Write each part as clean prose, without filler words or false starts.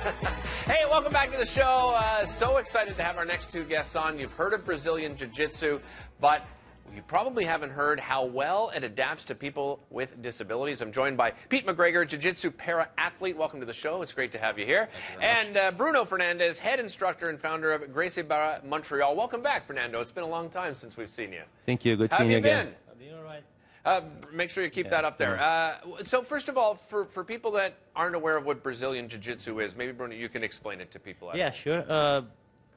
Hey, welcome back to the show. So excited to have our next two guests on. You've heard of Brazilian Jiu-Jitsu, but you probably haven't heard how well it adapts to people with disabilities. I'm joined by Pete McGregor, Jiu-Jitsu para-athlete. Welcome to the show. It's great to have you here. And Bruno Fernandez, head instructor and founder of Gracie Barra Montreal. Welcome back, Fernando. It's been a long time since we've seen you. Thank you. Good seeing you again. I've been all right. Make sure you keep that up there. So first of all, for people that aren't aware of what Brazilian Jiu-Jitsu is, maybe, Bruno, you can explain it to people. Yeah, sure.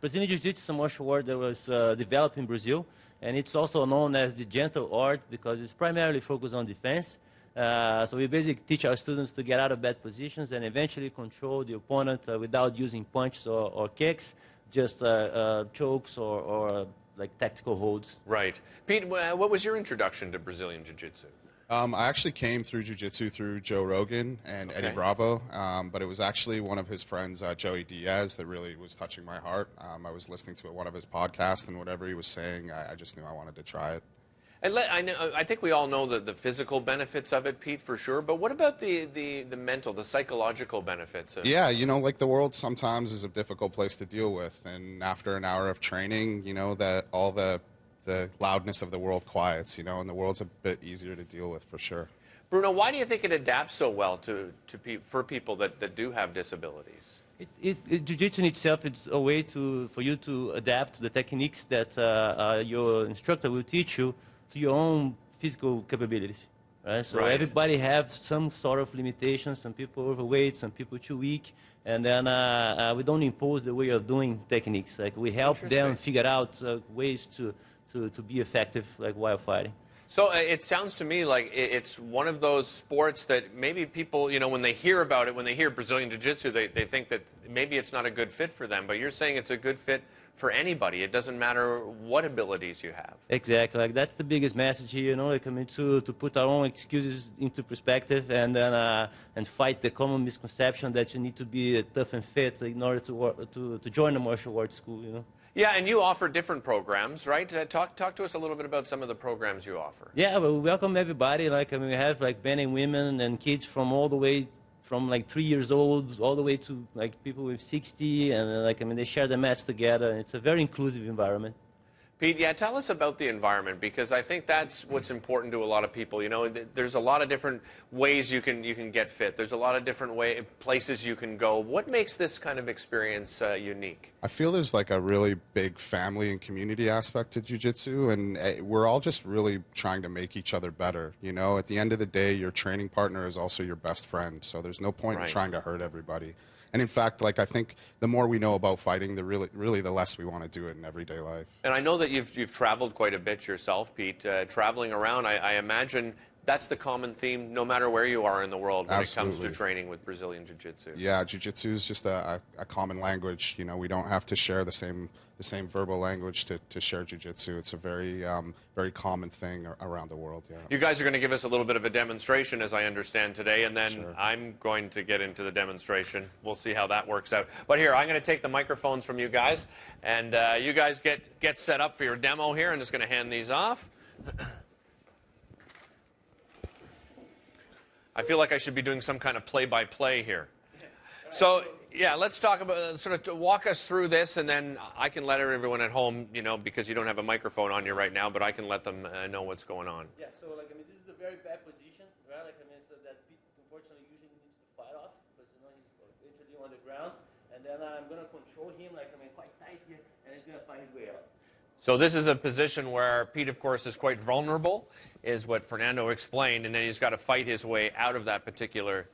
Brazilian Jiu-Jitsu is a martial art that was developed in Brazil, and it's also known as the gentle art because it's primarily focused on defense. So we basically teach our students to get out of bad positions and eventually control the opponent without using punches or kicks, just chokes or like tactical holds. Right. Pete, what was your introduction to Brazilian Jiu-Jitsu? I actually came through Jiu-Jitsu through Joe Rogan and Eddie Bravo, but it was actually one of his friends, Joey Diaz, that really was touching my heart. I was listening to one of his podcasts, and whatever he was saying, I just knew I wanted to try it. And I think we all know the physical benefits of it, Pete, for sure. But what about the mental, the psychological benefits of it? Yeah, you know, like the world sometimes is a difficult place to deal with. And after an hour of training, you know, that all the loudness of the world quiets, you know, and the world's a bit easier to deal with for sure. Bruno, why do you think it adapts so well for people that do have disabilities? Jiu-Jitsu in itself is a way for you to adapt the techniques that your instructor will teach you to your own physical capabilities. Right? So everybody have some sort of limitations. Some people overweight, some people too weak, and then we don't impose the way of doing techniques. Like we help them figure out ways to be effective, like while fighting. So it sounds to me like it's one of those sports that maybe people, you know, when they hear about it, when they hear Brazilian Jiu-Jitsu, they think that maybe it's not a good fit for them. But you're saying it's a good fit for anybody. It doesn't matter what abilities you have. Exactly. Like that's the biggest message here, you know, like, I mean, to put our own excuses into perspective and then and fight the common misconception that you need to be tough and fit in order to join a martial arts school, you know. Yeah, and you offer different programs, right? Talk to us a little bit about some of the programs you offer. Yeah, well, we welcome everybody. Like, I mean, we have like men and women and kids from all the way from like 3 years old all the way to like people with 60, and like, I mean, they share the mats together. And it's a very inclusive environment. Pete, yeah, tell us about the environment, because I think that's what's important to a lot of people. You know, there's a lot of different ways you can get fit. There's a lot of different places you can go. What makes this kind of experience unique? I feel there's like a really big family and community aspect to Jiu-Jitsu, and we're all just really trying to make each other better. You know, at the end of the day, your training partner is also your best friend, so there's no point in trying to hurt everybody. And in fact, like I think the more we know about fighting, really the less we want to do it in everyday life. And I know that you've traveled quite a bit yourself, Pete. Traveling around, I imagine that's the common theme no matter where you are in the world when it comes to training with Brazilian Jiu-Jitsu. Yeah, Jiu-Jitsu is just a common language. You know, we don't have to share the same verbal language to share Jiu-Jitsu. It's a very common thing around the world. Yeah. You guys are going to give us a little bit of a demonstration, as I understand, today, and then I'm going to get into the demonstration. We'll see how that works out. But here, I'm going to take the microphones from you guys, and you guys get set up for your demo here. I'm just going to hand these off. I feel like I should be doing some kind of play-by-play here. So, yeah, let's talk about, sort of walk us through this, and then I can let everyone at home, you know, because you don't have a microphone on you right now, but I can let them know what's going on. Yeah, so, like, I mean, this is a very bad position, right? Like, I mean, so that Pete, unfortunately, usually needs to fight off, because, you know, he's literally on the ground, and then I'm going to control him, like, I mean, quite tight here, and he's going to fight his way out. So this is a position where Pete, of course, is quite vulnerable, is what Fernando explained, and then he's got to fight his way out of that particular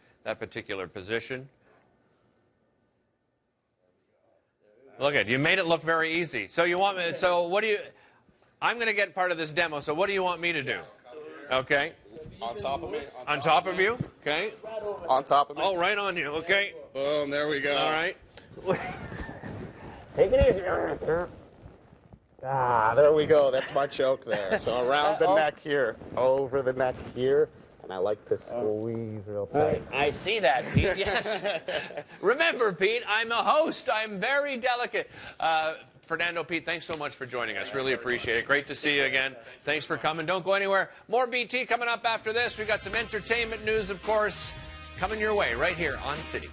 position. Look at you made it look very easy. So you want me? So what do you? I'm going to get part of this demo. So what do you want me to do? Okay. On top of me. On top of you. Okay. On top of me. Oh, right on you. Okay. Boom. There we go. All right. Take it easy. Ah, there we go. That's my choke there. So around the neck here, over the neck here, and I like to squeeze real tight. I see that, Pete, yes. Remember, Pete, I'm a host. I'm very delicate. Fernando, Pete, thanks so much for joining us. Really appreciate it. Great to see you again. Thanks for coming. Don't go anywhere. More BT coming up after this. We've got some entertainment news, of course, coming your way right here on City.